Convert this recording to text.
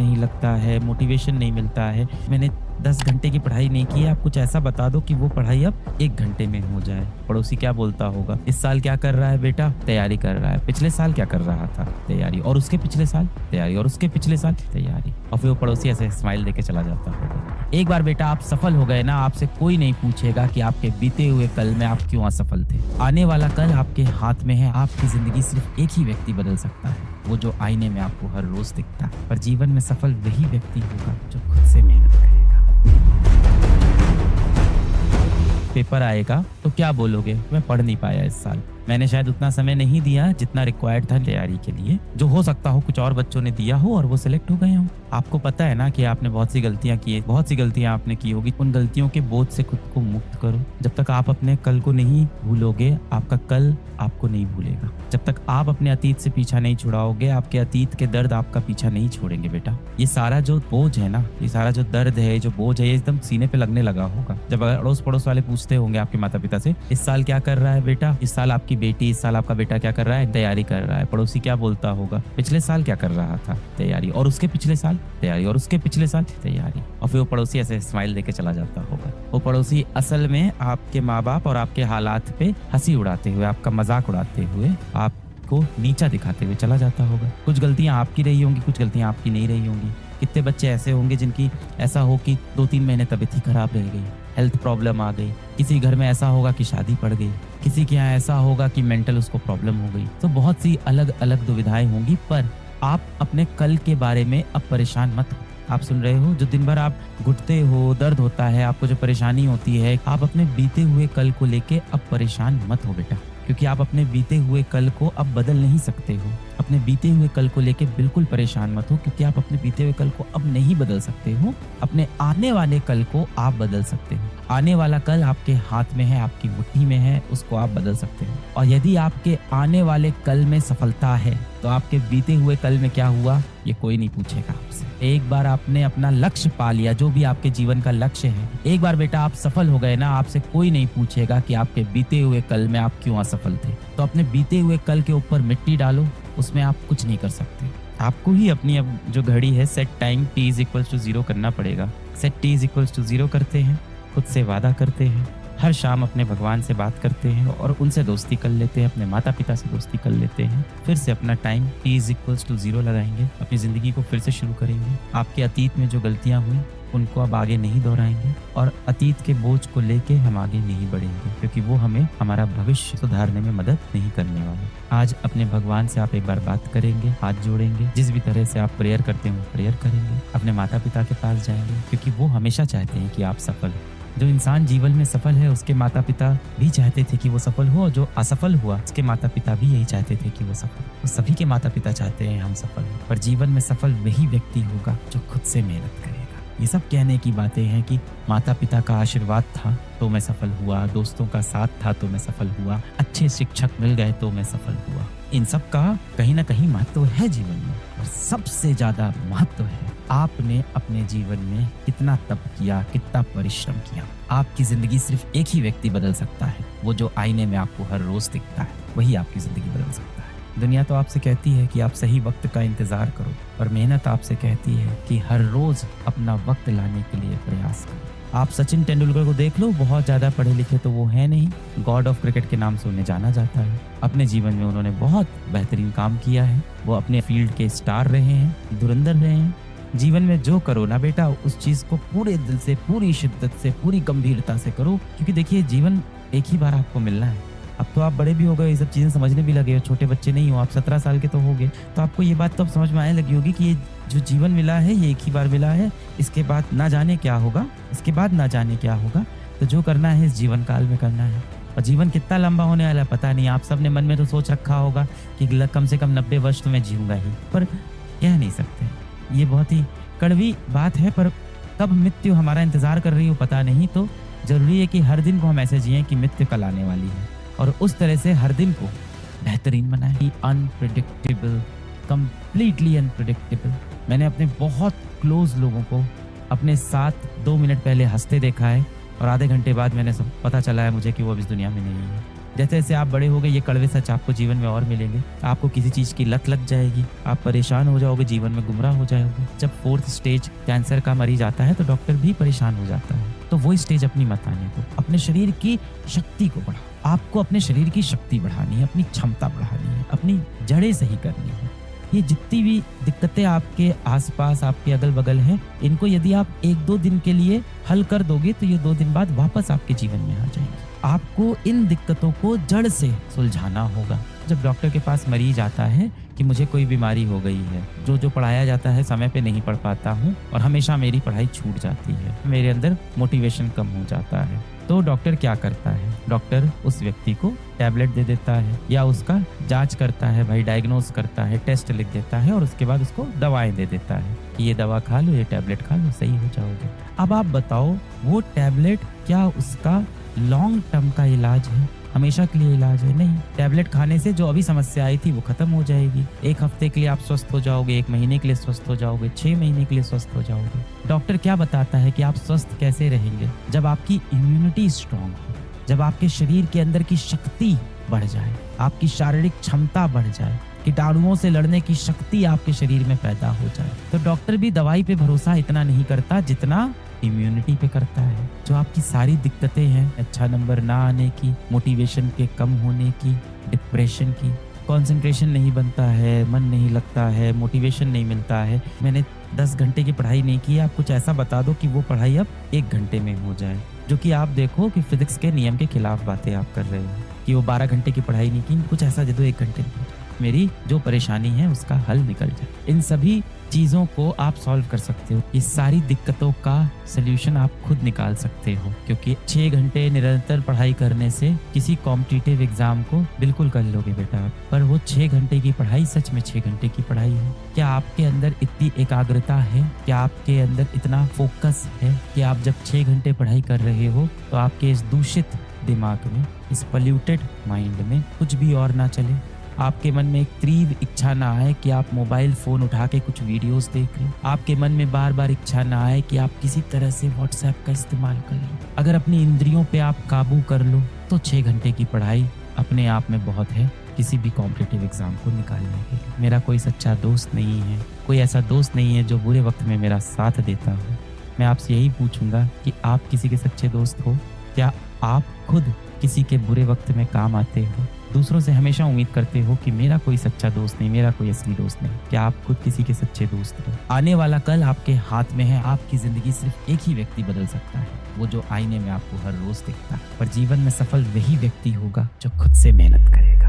नहीं लगता है, मोटिवेशन नहीं मिलता है। मैंने 10 घंटे की पढ़ाई नहीं की है, आप कुछ ऐसा बता दो कि वो पढ़ाई अब 1 घंटे में हो जाए। पड़ोसी क्या बोलता होगा, इस साल क्या कर रहा है बेटा? तैयारी कर रहा है। पिछले साल क्या कर रहा था? तैयारी। और उसके पिछले साल तैयारी, और उसके पिछले साल तैयारी। और फिर वो पड़ोसी ऐसे स्माइल देके चला जाता होगा। एक बार बेटा आप सफल हो गए ना, आपसे कोई नहीं पूछेगा कि आपके बीते हुए कल में आप क्यों असफल थे। आने वाला कल आपके हाथ में है। आपकी जिंदगी सिर्फ एक ही व्यक्ति बदल सकता है, वो जो आईने में आपको हर रोज दिखता है। पर जीवन में सफल वही व्यक्ति होगा जो खुद से मेहनत करेगा। पेपर आएगा तो क्या बोलोगे, मैं पढ़ नहीं पाया इस साल, मैंने शायद उतना समय नहीं दिया जितना रिक्वायर्ड था तैयारी के लिए। जो हो सकता हो कुछ और बच्चों ने दिया हो और वो सिलेक्ट हो गए हो। आपको पता है ना कि आपने बहुत सी गलतियां की है, बहुत सी गलतियां आपने की होगी। उन गलतियों के बोझ से खुद को मुक्त करो। जब तक आप अपने कल को नहीं भूलोगे, आपका कल आपको नहीं भूलेगा। जब तक आप अपने अतीत से पीछा नहीं छुड़ाओगे, आपके अतीत के दर्द आपका पीछा नहीं छोड़ेंगे बेटा। ये सारा जो बोझ है ना, ये सारा जो दर्द है, जो बोझ है, ये एकदम सीने पे लगने लगा होगा। जब अड़ोस पड़ोस वाले पूछते होंगे आपके माता पिता से, इस साल क्या कर रहा है बेटा? इस साल आपकी बेटी, इस साल आपका बेटा क्या कर रहा है? तैयारी कर रहा है। पड़ोसी क्या बोलता होगा, पिछले साल क्या कर रहा था? तैयारी। और उसके पिछले साल तैयारी, और उसके पिछले साल तैयारी। और फिर वो पड़ोसी ऐसे स्माइल देके चला जाता होगा। वो पड़ोसी असल में आपके माँ बाप और आपके हालात पे हंसी उड़ाते हुए, आपका मजाक उड़ाते हुए, आपको नीचा दिखाते हुए चला जाता होगा। कुछ गलतियां आपकी रही होंगी, कुछ गलतियां आपकी नहीं रही होंगी। कितने बच्चे ऐसे होंगे जिनकी ऐसा हो कि 2-3 महीने तबीयत ही खराब रह गई, हेल्थ प्रॉब्लम आ गई। किसी घर में ऐसा होगा कि शादी पड़ गई, किसी के यहाँ ऐसा होगा कि मेंटल उसको प्रॉब्लम हो गई। तो बहुत सी अलग अलग दुविधाएं होंगी। पर आप अपने कल के बारे में अब परेशान मत हो। आप सुन रहे हो, जो दिन भर आप घुटते हो, दर्द होता है, आपको जो परेशानी होती है, आप अपने बीते हुए कल को लेके अब परेशान मत हो बेटा। क्योंकि आप अपने बीते हुए कल को अब बदल नहीं सकते हो। अपने बीते हुए कल को लेके बिल्कुल परेशान मत हो, क्योंकि आप अपने बीते हुए कल को अब नहीं बदल सकते हो। अपने आने वाले कल को आप बदल सकते हो। आने वाला कल आपके हाथ में है, आपकी मुट्ठी में है, उसको आप बदल सकते हो। और यदि आपके आने वाले कल में सफलता है तो आपके बीते हुए कल में क्या हुआ ये कोई नहीं पूछेगा आपसे। एक बार आपने अपना लक्ष्य पा लिया, जो भी आपके जीवन का लक्ष्य है, एक बार बेटा आप सफल हो गए ना, आपसे कोई नहीं पूछेगा कि आपके बीते हुए कल में आप क्यों असफल थे। तो अपने बीते हुए कल के ऊपर मिट्टी डालो, उसमें आप कुछ नहीं कर सकते। आपको ही अपनी अब जो घड़ी है सेट टाइम t=0 करना पड़ेगा। सेट t=0 करते हैं, खुद से वादा करते हैं, हर शाम अपने भगवान से बात करते हैं और उनसे दोस्ती कर लेते हैं, अपने माता पिता से दोस्ती कर लेते हैं। फिर से अपना टाइम t=0 लगाएंगे, अपनी ज़िंदगी को फिर से शुरू करेंगे। आपके अतीत में जो गलतियां हुई उनको अब आगे नहीं दोहराएंगे और अतीत के बोझ को लेके हम आगे नहीं बढ़ेंगे, क्योंकि वो हमें हमारा भविष्य सुधारने में मदद नहीं करने वाले। आज अपने भगवान से आप एक बार बात करेंगे, हाथ जोड़ेंगे, जिस भी तरह से आप प्रेयर करते हैं वो प्रेयर करेंगे, अपने माता पिता के पास जाएंगे, क्योंकि वो हमेशा चाहते हैं कि आप सफल हो। जो इंसान जीवन में सफल है उसके माता पिता भी चाहते थे कि वो सफल हो, और जो असफल हुआ उसके माता पिता भी यही चाहते थे कि वो सफल हो। तो सभी के माता पिता चाहते हैं हम सफल हो, पर जीवन में सफल वही व्यक्ति होगा जो खुद से मेहनत करेगा। ये सब कहने की बातें हैं कि माता पिता का आशीर्वाद था तो मैं सफल हुआ, दोस्तों का साथ था तो मैं सफल हुआ, अच्छे शिक्षक मिल गए तो मैं सफल हुआ। इन सब का कहीं ना कहीं महत्व है जीवन में, और सबसे ज्यादा महत्व है आपने अपने जीवन में कितना तप किया, कितना परिश्रम किया। आपकी जिंदगी सिर्फ एक ही व्यक्ति बदल सकता है, वो जो आईने में आपको हर रोज दिखता है, वही आपकी जिंदगी बदल सकता है। दुनिया तो आपसे कहती है कि आप सही वक्त का इंतजार करो, पर मेहनत आपसे कहती है कि हर रोज अपना वक्त लाने के लिए प्रयास करो। आप सचिन तेंदुलकर को देख लो, बहुत ज्यादा पढ़े लिखे तो वो है नहीं, गॉड ऑफ क्रिकेट के नाम से उन्हें जाना जाता है। अपने जीवन में उन्होंने बहुत बेहतरीन काम किया है, वो अपने फील्ड के स्टार रहे हैं, धुरंधर रहे हैं। जीवन में जो करो ना बेटा, उस चीज को पूरे दिल से, पूरी शिद्दत से, पूरी गंभीरता से करो, क्योंकि देखिए जीवन एक ही बार आपको मिलना है। अब तो आप बड़े भी हो गए, ये सब चीजें समझने भी लगे हो, छोटे बच्चे नहीं हो, आप 17 साल के तो हो गए, तो आपको ये बात तो अब समझ में आने लगी होगी कि ये जो जीवन मिला है ये एक ही बार मिला है, इसके बाद ना जाने क्या होगा, इसके बाद ना जाने क्या होगा। तो जो करना है इस जीवन काल में करना है। और जीवन कितना लंबा होने वाला है पता नहीं। आप सबने मन में तो सोच रखा होगा कि कम से कम 90 वर्ष तो मैं जीऊंगा ही, पर कह नहीं सकते। ये बहुत ही कड़वी बात है, पर कब मृत्यु हमारा इंतजार कर रही हो पता नहीं। तो जरूरी है कि हर दिन को हम ऐसे जिए कि मृत्यु कल आने वाली है, और उस तरह से हर दिन को बेहतरीन बनाए। Unpredictable, completely unpredictable. मैंने अपने बहुत क्लोज लोगों को अपने साथ 2 मिनट पहले हंसते देखा है, और आधे घंटे बाद मैंने सब पता चला है मुझे कि वो अब इस दुनिया में नहीं है। जैसे जैसे आप बड़े होगे ये कड़वे सच आपको जीवन में और मिलेंगे। आपको किसी चीज़ की लत लग जाएगी, आप परेशान हो जाओगे, जीवन में गुमराह हो जाओगे। जब 4th स्टेज कैंसर का मरीज आता है तो डॉक्टर भी परेशान हो जाता है। तो वो स्टेज अपनी मत आने दो। अपने शरीर की शक्ति को बढ़ाओ। आपको अपने शरीर की शक्ति बढ़ानी है, अपनी क्षमता बढ़ानी है, अपनी जड़ें सही करनी है। ये जितनी भी दिक्कतें आपके आसपास, आपके अगल बगल हैं, इनको यदि आप 1-2 दिन के लिए हल कर दोगे तो ये 2 दिन बाद वापस आपके जीवन में आ जाएंगे। आपको इन दिक्कतों को जड़ से सुलझाना होगा। जब डॉक्टर के पास मरीज आता है कि मुझे कोई बीमारी हो गई है, जो पढ़ाया जाता है समय पे नहीं पढ़ पाता हूँ और हमेशा मेरी पढ़ाई छूट जाती है, मेरे अंदर मोटिवेशन कम हो जाता है, तो डॉक्टर क्या करता है? डॉक्टर उस व्यक्ति को टैबलेट दे देता है या उसका जांच करता है, भाई डायग्नोज करता है, टेस्ट लिख देता है और उसके बाद उसको दवाएं दे देता है कि ये दवा खा लो, ये टैबलेट खा लो, सही हो जाओगे। अब आप बताओ, वो टैबलेट क्या उसका लॉन्ग टर्म का इलाज है? हमेशा के लिए इलाज है? नहीं। टैबलेट खाने से जो अभी समस्या आई थी वो खत्म हो जाएगी। 1 हफ्ते के लिए आप स्वस्थ हो जाओगे, 1 महीने के लिए स्वस्थ हो जाओगे, 6 महीने के लिए स्वस्थ हो जाओगे। डॉक्टर क्या बताता है कि आप स्वस्थ कैसे रहेंगे? जब आपकी इम्यूनिटी स्ट्रांग हो, जब आपके शरीर के अंदर की शक्ति बढ़ जाए, आपकी शारीरिक क्षमता बढ़ जाए, कीटाणुओं से लड़ने की शक्ति आपके शरीर में पैदा हो जाए। तो डॉक्टर भी दवाई पे भरोसा इतना नहीं करता जितना इम्यूनिटी पे करता है। जो आपकी सारी दिक्कतें हैं, अच्छा नंबर ना आने की, मोटिवेशन के कम होने की, डिप्रेशन की, कंसंट्रेशन नहीं बनता है, मन नहीं लगता है, मोटिवेशन नहीं मिलता है, मैंने 10 घंटे की पढ़ाई नहीं की, आप कुछ ऐसा बता दो कि वो पढ़ाई अब 1 घंटे में हो जाए। जो कि आप देखो कि फिजिक्स के नियम के खिलाफ बातें आप कर रहे हो कि वो 12 घंटे की पढ़ाई नहीं की, कुछ ऐसा दे दो 1 घंटे में मेरी जो परेशानी है उसका हल निकल जाए। इन सभी चीज़ों को आप सॉल्व कर सकते हो। इस सारी दिक्कतों का सल्यूशन आप खुद निकाल सकते हो, क्योंकि 6 घंटे निरंतर पढ़ाई करने से किसी कॉम्पिटिटिव एग्जाम को बिल्कुल कर लोगे बेटा आप, पर वो 6 घंटे की पढ़ाई सच में 6 घंटे की पढ़ाई है। क्या आपके अंदर इतनी एकाग्रता है? क्या आपके अंदर इतना फोकस है कि आप जब 6 घंटे पढ़ाई कर रहे हो तो आपके इस दूषित दिमाग में, इस पोल्यूटेड माइंड में कुछ भी और ना चले? आपके मन में एक तीव्र इच्छा ना आए कि आप मोबाइल फोन उठा के कुछ वीडियोस देख लो? आपके मन में बार बार इच्छा ना आए कि आप किसी तरह से व्हाट्सएप का इस्तेमाल कर लो? अगर अपनी इंद्रियों पे आप काबू कर लो तो 6 घंटे की पढ़ाई अपने आप में बहुत है किसी भी कॉम्पिटिटिव एग्जाम को निकालने के लिए। मेरा कोई सच्चा दोस्त नहीं है, कोई ऐसा दोस्त नहीं है जो बुरे वक्त में मेरा साथ देता हो। मैं आपसे यही पूछूंगा कि आप किसी के सच्चे दोस्त हो? क्या आप खुद किसी के बुरे वक्त में काम आते हो? दूसरों से हमेशा उम्मीद करते हो कि मेरा कोई सच्चा दोस्त नहीं, मेरा कोई असली दोस्त नहीं। क्या आप खुद किसी के सच्चे दोस्त हो? आने वाला कल आपके हाथ में है। आपकी जिंदगी सिर्फ एक ही व्यक्ति बदल सकता है, वो जो आईने में आपको हर रोज दिखता है। पर जीवन में सफल वही व्यक्ति होगा जो खुद से मेहनत करेगा।